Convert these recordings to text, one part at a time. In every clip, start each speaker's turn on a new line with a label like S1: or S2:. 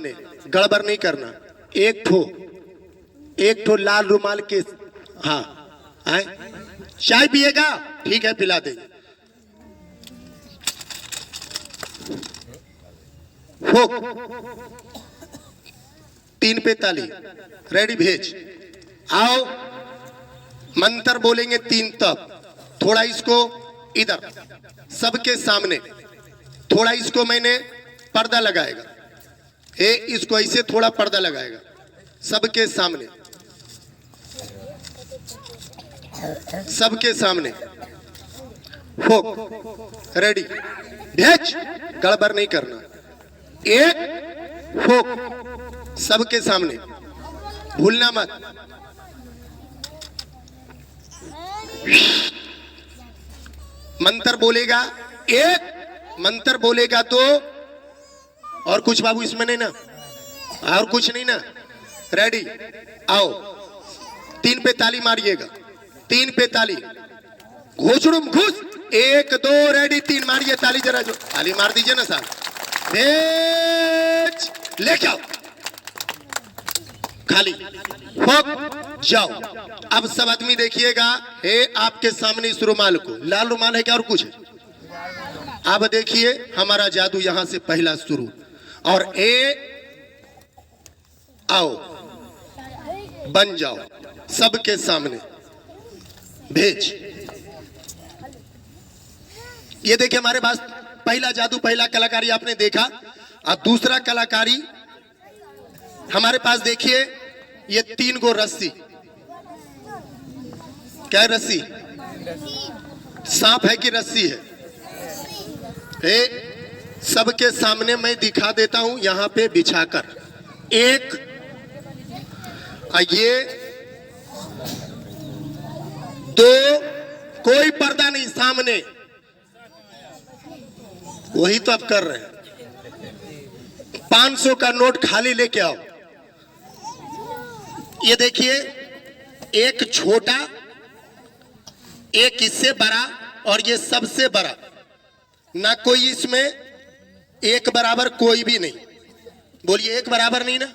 S1: ने गड़बड़ नहीं करना। एक ठो लाल रुमाल के, हाँ आए चाय पिएगा ठीक है पिला देंगे। फोक 3 पे ताली रेडी भेज। आओ मंत्र बोलेंगे 3 तक। थोड़ा इसको इधर सबके सामने, थोड़ा इसको मैंने पर्दा लगाएगा, इसको ऐसे थोड़ा पर्दा लगाएगा सबके सामने, सबके सामने। फोक रेडी भेज, गड़बड़ नहीं करना। एक फोक सबके सामने, भूलना मत। मंत्र बोलेगा, एक मंत्र बोलेगा तो और कुछ बाबू इसमें नहीं ना, और कुछ नहीं ना। रेडी आओ 3 पे ताली मारिएगा, 3 पे ताली घोषणुम घुस। 1 2 रेडी 3 मारिए ताली, जरा जो ताली मार दीजिए ना साहब। लेके आओ खाली फोक जाओ। अब सब आदमी देखिएगा, हे आपके सामने इस रुमाल को, लाल रुमाल है क्या और कुछ है? अब देखिए हमारा जादू यहां से पहला शुरू। और आओ बन जाओ सबके सामने, भेज। ये देखिए हमारे पास पहला जादू, पहला कलाकारी आपने देखा। अब दूसरा कलाकारी हमारे पास देखिए, ये 3 गो रस्सी, क्या रस्सी? सांप है कि रस्सी है? सबके सामने मैं दिखा देता हूं यहां पे बिछाकर। एक ये 2, कोई पर्दा नहीं सामने, वही तो आप कर रहे हैं। 500 का नोट खाली लेके आओ। ये देखिए, एक छोटा, एक इससे बड़ा और ये सबसे बड़ा, ना कोई इसमें एक बराबर कोई भी नहीं। बोलिए एक बराबर नहीं ना।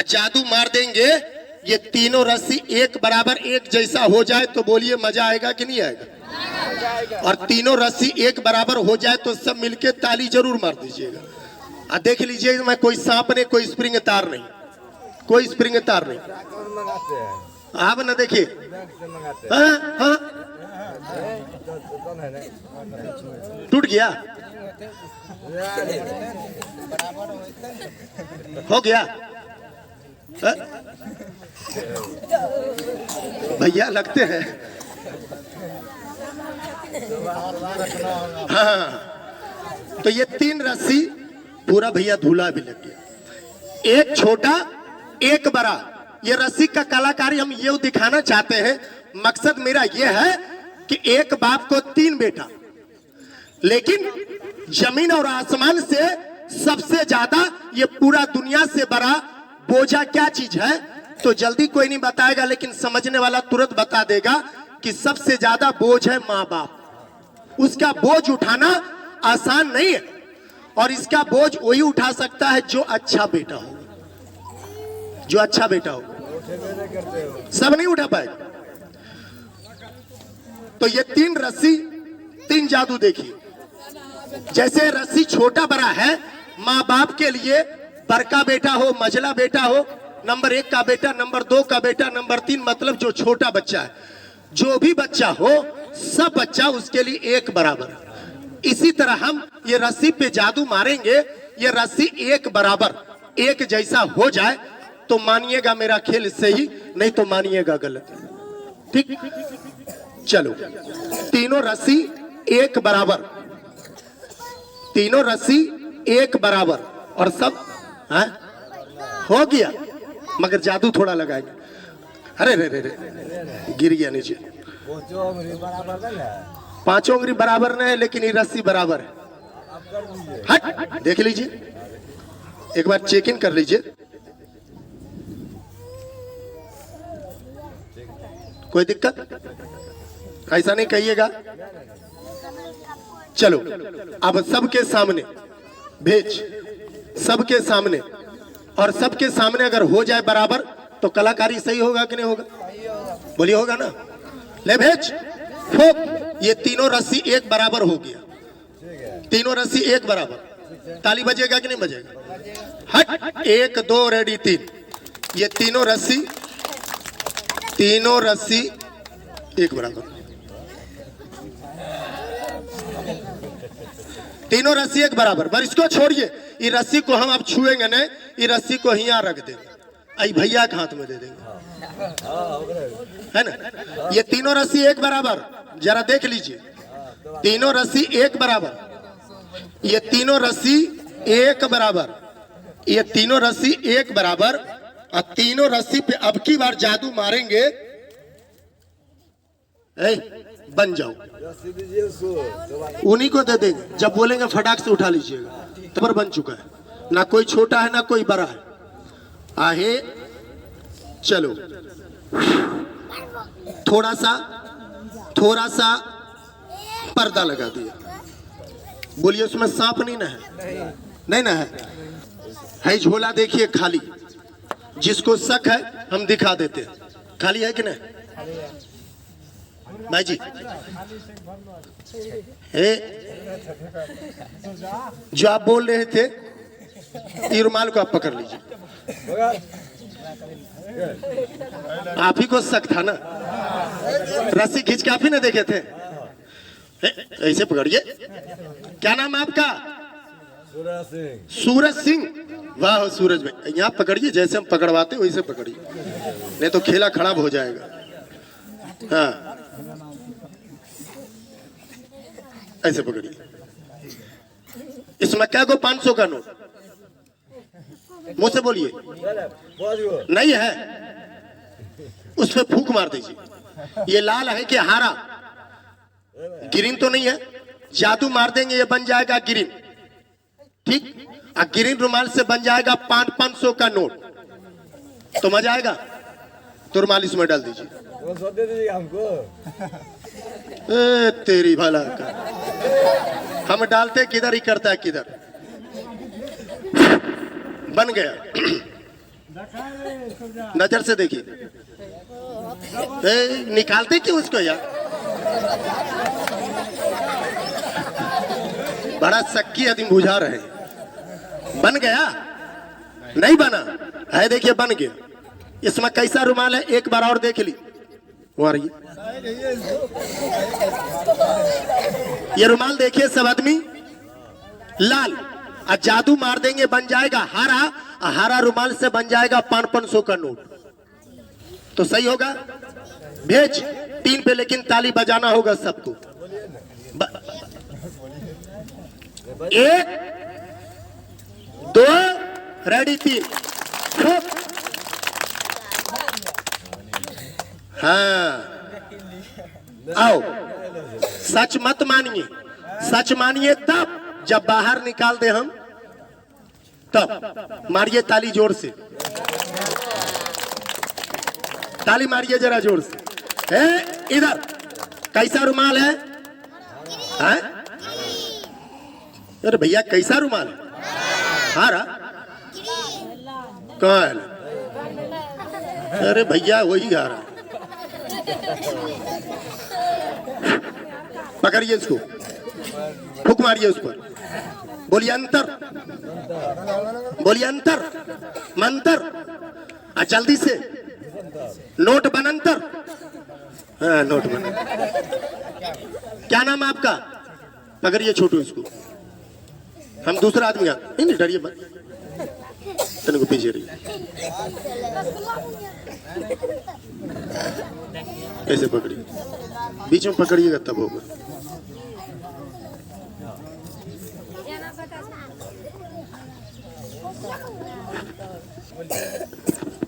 S1: जादू मार देंगे, ये तीनों रस्सी एक बराबर एक जैसा हो जाए तो बोलिए मजा आएगा कि नहीं आएगा? और तीनों रस्सी एक बराबर हो जाए तो सब मिलके ताली जरूर मार दीजिएगा। देख लीजिए, मैं कोई सांप नहीं, कोई स्प्रिंग तार नहीं, कोई स्प्रिंग तार नहीं। आप ना देखिए, टूट गया, हो गया भैया लगते हैं। हाँ, तो ये 3 रस्सी पूरा भैया धूला भी लग गया। एक छोटा एक बड़ा, ये रस्सी का कलाकारी हम ये दिखाना चाहते हैं। मकसद मेरा ये है कि एक बाप को 3 बेटा, लेकिन जमीन और आसमान से सबसे ज्यादा ये पूरा दुनिया से बड़ा बोझा क्या चीज है, तो जल्दी कोई नहीं बताएगा, लेकिन समझने वाला तुरंत बता देगा कि सबसे ज्यादा बोझ है माँ बाप। उसका बोझ उठाना आसान नहीं है, और इसका बोझ वही उठा सकता है जो अच्छा बेटा हो, जो अच्छा बेटा हो। सब नहीं उठा पाएगा। तो ये 3 रस्सी, 3 जादू देखिए। जैसे रस्सी छोटा बड़ा है, माँ बाप के लिए बड़का बेटा हो, मझला बेटा हो, नंबर 1 का बेटा, नंबर 2 का बेटा, नंबर 3 मतलब जो छोटा बच्चा है, जो भी बच्चा हो सब बच्चा उसके लिए एक बराबर। इसी तरह हम ये रस्सी पे जादू मारेंगे, ये रस्सी एक बराबर एक जैसा हो जाए तो मानिएगा मेरा खेल सही, नहीं तो मानिएगा गलत। ठीक, चलो तीनों रस्सी एक बराबर, तीनों रस्सी एक बराबर, और सब हो गया, मगर जादू थोड़ा लगाएंगे। अरे रे रे रे, गिर गया नीचे। 5 उंगली बराबर नहीं है, लेकिन ये रस्सी बराबर है। हट, देख लीजिए, एक बार चेक इन कर लीजिए। कोई दिक्कत? ऐसा नहीं कहिएगा। चलो अब सबके सामने भेज, सबके सामने और सबके सामने अगर हो जाए बराबर तो कलाकारी सही होगा कि नहीं होगा? बोलिए होगा ना। ले भेज ठोक, ये तीनों रस्सी एक बराबर हो गया, तीनों रस्सी एक बराबर। ताली बजेगा कि नहीं बजेगा? हट, 1 2 रेडी 3। ये तीनों रस्सी एक बराबर, तीनों रस्सी एक बराबर। पर इसको छोड़िए, ये रस्सी को हम अब छुएंगे नहीं, ये रस्सी को यहाँ रख देंगे, आई भैया के हाथ में दे देंगे, है ना। ये तीनों रस्सी एक बराबर, जरा देख लीजिए, तीनों रस्सी एक बराबर, ये तीनों रस्सी एक बराबर, ये तीनों रस्सी एक बराबर। और तीनों रस्सी पे अब की बार जादू मारेंगे, बन जाओ, उन्हीं को दे देंगे। जब बोलेंगे फटाक से उठा लीजिएगा, तो पर बन चुका है, ना कोई छोटा है ना कोई बड़ा है। आहे चलो, थोड़ा सा पर्दा लगा दिया। बोलिए उसमें सांप नहीं ना है? नहीं ना है झोला देखिए खाली, जिसको शक है हम दिखा देते हैं, खाली है कि नहीं भाई जी? जो आप बोल रहे थे, ये रुमाल को आप पकड़ लीजिए, आप ही को शक था ना, रस्सी खींच के आप ही ना देखे थे। ऐसे पकड़िए। क्या नाम है आपका? सूरज सिंह। वाह सूरज भाई, यहाँ पकड़िए, जैसे हम पकड़वाते वैसे पकड़िए, नहीं तो खेला खराब हो जाएगा। हाँ ऐसे पकड़िए। इसमें क्या को 500 का नोट? मुझसे बोलिए, नहीं है, उस पर फूंक मार दीजिए। ये लाल है कि हरा? ग्रीन तो नहीं है, जादू मार देंगे ये बन जाएगा ग्रीन, ठीक। ग्रीन रुमाल से बन जाएगा 500 का नोट, तो मजा आएगा। तो रुमाल इसमें डाल दीजिए हमको। तेरी भला का, हम डालते किधर, ही करता है किधर। बन गया, नजर से देखिए। निकालते क्यों उसको यार? बड़ा सक्की आदमी बुझा रहे। बन गया? नहीं बना है, देखिए बन गया। इसमें कैसा रुमाल है, एक बार और देख ली। वो रही ये रुमाल देखिए सब आदमी, लाल। और जादू मार देंगे बन जाएगा हरा, और हरा रुमाल से बन जाएगा 500 का नोट, तो सही होगा। भेज 3 पे, लेकिन ताली बजाना होगा सबको। 1 2 रेडी 3। हाँ आओ, सच मत मानिए, सच मानिए तब जब बाहर निकाल दे हम, तब मारिए ताली जोर से, ताली मारिए जरा जोर से। इधर कैसा रुमाल है? अरे भैया कैसा रुमाल है? हारा कहाँ है? अरे भैया वही हारा। पकड़िए इसको, फूक मारिए उस पर, बोलिए अंतर, बोलिए अंतर मंतर, जल्दी से। नोट बनंतर। हाँ नोट बन। क्या नाम है आपका? पकड़िए छोटू इसको, हम दूसरा आदमी आ। नहीं डरिए मत, तने को पीछे रही, ऐसे पकड़िए, बीच में पकड़िएगा तब होगा।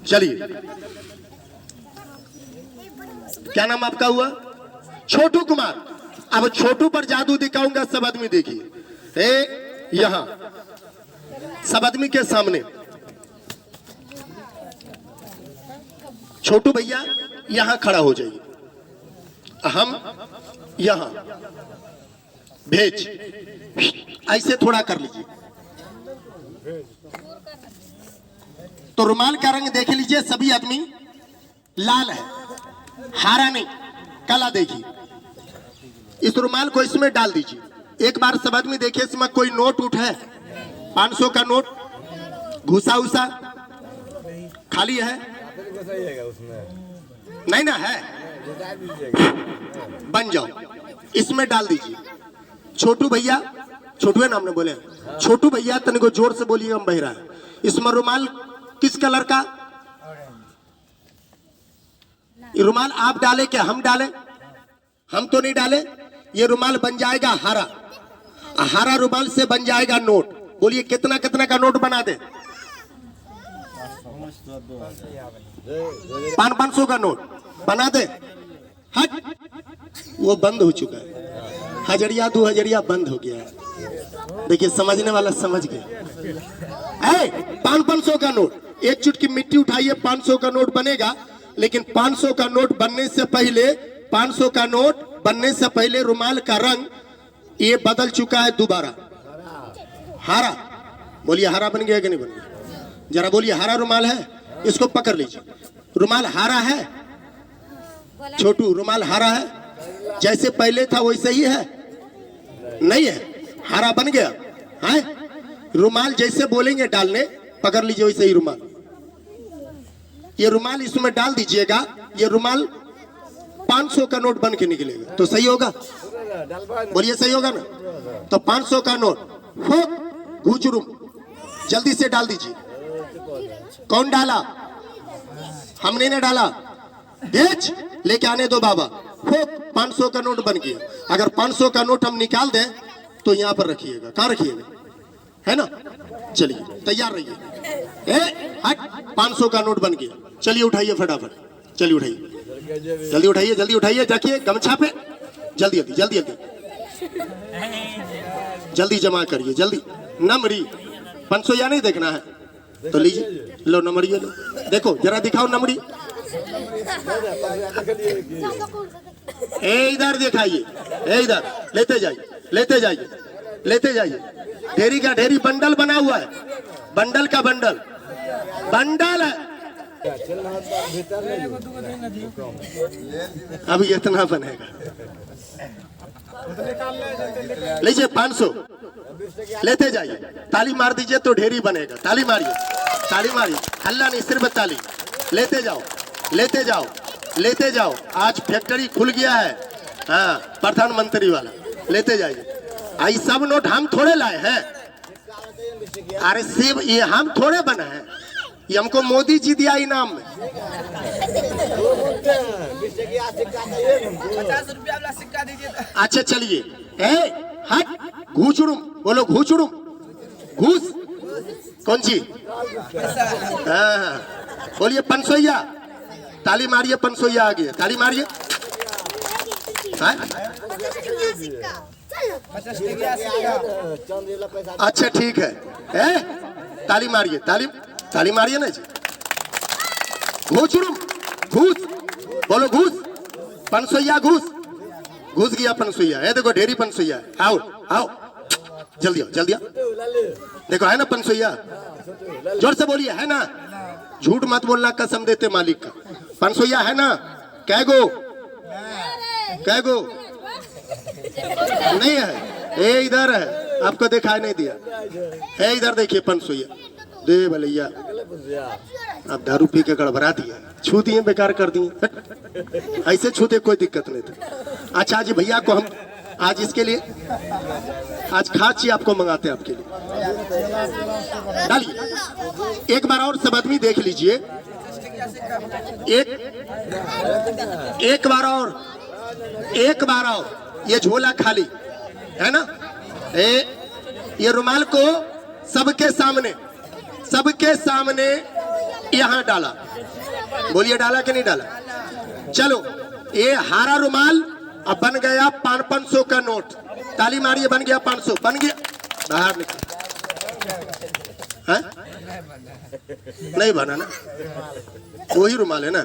S1: चलिए, क्या नाम आपका हुआ? छोटू कुमार। अब छोटू पर जादू दिखाऊंगा, सब आदमी देखिए। यहां सब आदमी के सामने छोटू भैया यहां खड़ा हो जाइए, हम यहां। भेज ऐसे थोड़ा कर लीजिए, तो रुमाल का रंग देख लीजिए, सभी आदमी लाल है, हरा नहीं, काला देखिए। इस रुमाल को इसमें डाल दीजिए। एक बार सब आदमी देखिए, इसमें कोई नोट उठ है? 500 का नोट, घुसा उसा खाली है? नहीं ना है? बन जाओ, इसमें डाल दीजिए। छोटू भैया, छोटू नाम ने बोले, छोटू भैया तनिको जोर से बोलिए, हम बहिरा है। इसमें रुमाल किस कलर का? ये रुमाल आप डाले क्या हम डाले? हम तो नहीं डाले। ये रुमाल बन जाएगा हरा, हरा रुमाल से बन जाएगा नोट। बोलिए कितना कितना का नोट बना दे? 500 का नोट बना दे। हट, वो बंद हो चुका है। 1000 2000 बंद हो गया है। देखिए समझने वाला समझ गया। 500 का नोट, एक चुटकी मिट्टी उठाइए, 500 का नोट बनेगा। लेकिन 500 का नोट बनने से पहले, 500 का नोट बनने से पहले रुमाल का रंग ये बदल चुका है दोबारा, हरा। बोलिए हरा बन गया कि नहीं बन गया? जरा बोलिए, हरा रुमाल है? इसको पकड़ लीजिए। रुमाल हरा है छोटू? रुमाल हरा है? जैसे पहले था वैसे ही है? नहीं है, हरा बन गया है। रुमाल जैसे बोलेंगे डालने, पकड़ लीजिए वैसे ही रुमाल। ये रुमाल इसमें डाल दीजिएगा, ये रुमाल 500 का नोट बन के निकलेगा। तो सही होगा? बोलिए सही होगा ना? तो 500 का नोट फूक घुचुरुम जल्दी से डाल दीजिए। कौन डाला? हमने ना डाला। भेज लेके आने दो बाबा। फूक 500 का नोट बन गया। अगर 500 का नोट हम निकाल दें तो यहाँ पर रखिएगा। कहाँ रखिएगा? है ना? चलिए तैयार रहिए। हट, 500 का नोट बन गया। चलिए उठाइए फटाफट, चलिए उठाइए, जल्दी उठाइए, जल्दी उठाइए। रखिए गमछा पे, जल्दी जल्दी जल्दी जल्दी जल्दी जमा करिए, जल्दी। नमरी 500 या नहीं देखना है तो लीजिए, लो नमरी लो। देखो जरा दिखाओ नमरी। इधर दिखाइए, इधर लेते जाइए, लेते जाइए, लेते जाइए। ढेरी का ढेरी बंडल बना हुआ है, बंडल का बंडल, बंडल है। अब इतना बनेगा। लीजिए 500 लेते जाइए। ताली मार दीजिए तो ढेरी बनेगा। ताली मारिए, ताली मारिए, हल्ला नहीं, सिर्फ ताली। लेते जाओ, लेते जाओ, लेते जाओ। आज फैक्ट्री खुल गया है, हाँ, प्रधानमंत्री वाला। लेते जाइए। आई सब नोट हम थोड़े लाए हैं। अरे सिर्फ ये हम थोड़े बना है, ये हमको मोदी जी दिया इनाम में।
S2: 50 रुपया वाला सिक्का दीजिए।
S1: अच्छा चलिए, हट, घूचुड़ुम बोलो, घूचुड़ुम, घूस कौन सी? हाँ, बोलिए 500। ताली मारिए, 500 आ गया। ताली मारिए। अच्छा ठीक है, ताली मारिए, ताली ताली मारिए ना जी। घूचुड़ुम, घूस बोलो, घूस 500 घूस, घुस गया 500। देखो ढेरी 500। आओ आओ, जल्दी आओ, जल्दी आओ। देखो है ना 500? जोर से बोलिए, है ना? झूठ मत बोलना, कसम देते मालिक का। 500 है ना? कै गो? कै गो? नहीं है, इधर है, आपको दिखाई नहीं दिया है। इधर देखिए 500 दे भैया। आप दारू पी के गड़बड़ा दिए, छू दिए, बेकार कर दिए। ऐसे छू दे, कोई दिक्कत नहीं था। अच्छा जी भैया को हम आज इसके लिए, आज खाची आपको मंगाते हैं, आपके लिए। डालिए एक बार और, सब आदमी देख लीजिए। एक बार और, एक बार और। ये झोला खाली है ना? ये रुमाल को सबके सामने, सबके सामने यहाँ डाला। बोलिए डाला कि नहीं डाला? चलो, ये हरा रुमाल अब बन गया 500 का नोट। ताली मारिए, बन गया 500, बन गया। बाहर निकल, नहीं बना ना, वही रुमाल है ना,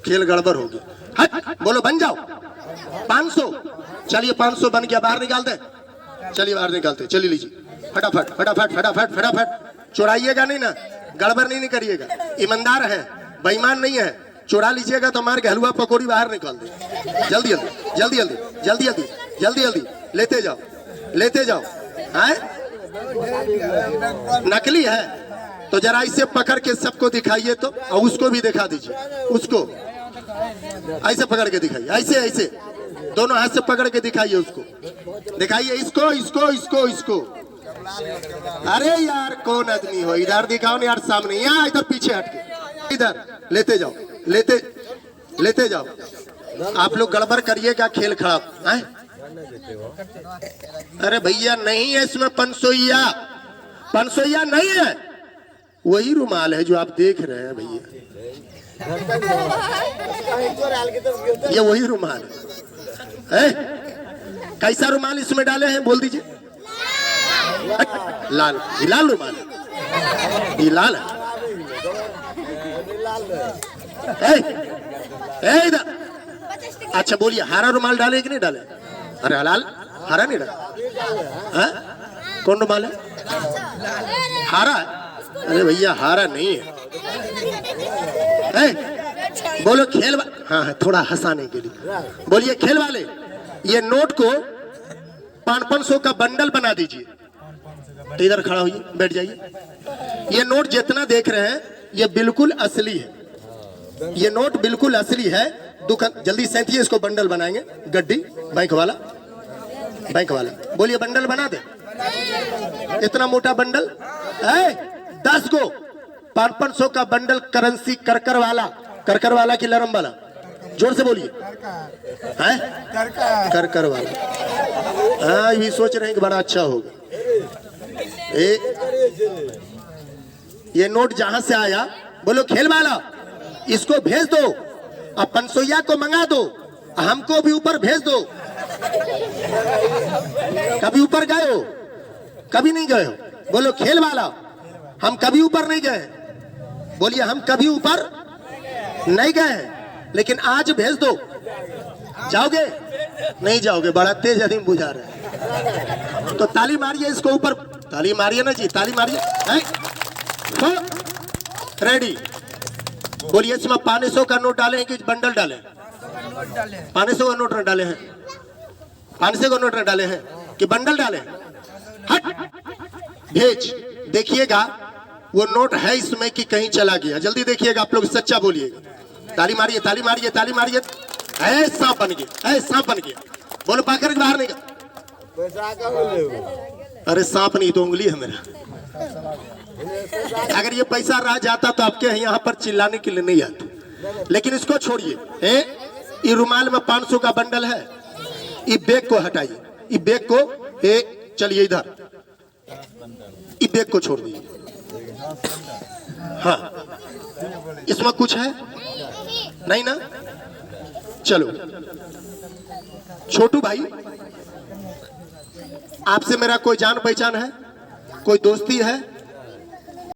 S1: खेल गड़बड़ हो गया। हट, बोलो बन जाओ 500। चलिए 500 बन गया, बाहर निकाल दे। चलिए बाहर निकालते, चलिए लीजिए फटाफट फटाफट फटाफट फटाफट। चुराइएगा नहीं ना, गड़बड़ नहीं करिएगा, ईमानदार है, बेईमान नहीं है। चुरा लीजिएगा तो मार के हलवा पकौड़ी बाहर निकाल दे। जल्दी जल्दी जल्दी जल्दी जल्दी जल्दी जल्दी जल्दी लेते जाओ, लेते जाओ। है नकली है तो जरा इसे पकड़ के सबको दिखाइए तो, और उसको भी दिखा दीजिए। उसको ऐसे पकड़ के दिखाइए, ऐसे ऐसे दोनों हाथ से पकड़ के दिखाइए, उसको दिखाइए, इसको इसको इसको इसको। अरे यार कौन आदमी हो, इधर दिखाओ ना यार, सामने, यहाँ इधर पीछे हटके, इधर लेते जाओ, लेते जाओ। आप लोग गड़बड़ करिएगा, खेल खराब है। अरे भैया नहीं है इसमें पंसोइया, पंसोइया नहीं है, वही रुमाल है जो आप देख रहे हैं भैया, ये वही रुमाल है। कैसा रुमाल इसमें डाले हैं बोल दीजिए? लाल, ये लाल रुमाल है, ये लाल है। इधर अच्छा बोलिए, हरा रुमाल डाले कि नहीं डाले? अरे लाल हरा नहीं डाले, कौन रुमाल है? हरा? अरे भैया हरा नहीं है। बोलो खेल हाँ थोड़ा हंसाने के लिए बोलिए, खेल वाले ये नोट को 500 का बंडल बना दीजिए। तो इधर खड़ा होइए, बैठ जाइए। ये नोट जितना देख रहे हैं ये बिल्कुल असली है, ये नोट बिल्कुल असली है। दुकान जल्दी सैंतिए, इसको बंडल बनाएंगे। गड्डी बैंक वाला, बैंक वाला बोलिए बंडल बना दे। इतना मोटा बंडल है, 10 गो 500 का बंडल करेंसी। करकर वाला की लरम वाला, जोर से बोलिए। है करकर वाला, हाँ ये सोच रहे हैं कि बड़ा अच्छा होगा। ये नोट जहां से आया, बोलो खेल वाला इसको भेज दो, अब पंसोइया को मंगा दो, हमको भी ऊपर भेज दो। कभी ऊपर गए हो? कभी नहीं गए हो? बोलो खेल वाला हम कभी ऊपर नहीं गए। बोलिए हम कभी ऊपर नहीं गए, लेकिन आज भेज दो। जाओगे? नहीं जाओगे, बड़ा तेज आदमी बुझा रहे हैं। तो ताली मारिए इसको ऊपर, ताली मारिए ना जी, ताली मारिए। तो रेडी। बोलिए इसमें 500 का नोट डाले हैं कि बंडल डाले? 500 का नोट डाले हैं, 500 का नोट डाले हैं कि बंडल डाले? हट भेज। देखिएगा वो नोट है इसमें कि कहीं चला गया। जल्दी देखिएगा आप लोग, सच्चा बोलिएगा। ताली मारिए, ताली मारिए, ताली मारिए। सांप बन गया, सांप बन गया। बोलो पाकर के बाहर निकल। अरे सांप नहीं तो उंगली है मेरा। अगर ये पैसा रह जाता तो आपके यहाँ पर चिल्लाने के लिए नहीं आते। लेकिन इसको छोड़िए, ये रुमाल में 500 का बंडल है। ये बैग को हटाइए, ये बैग को चलिए इधर, ये बैग को छोड़ दीजिए। हाँ इसमें कुछ है नहीं ना? चलो छोटू भाई, आपसे मेरा कोई जान पहचान है, कोई दोस्ती है?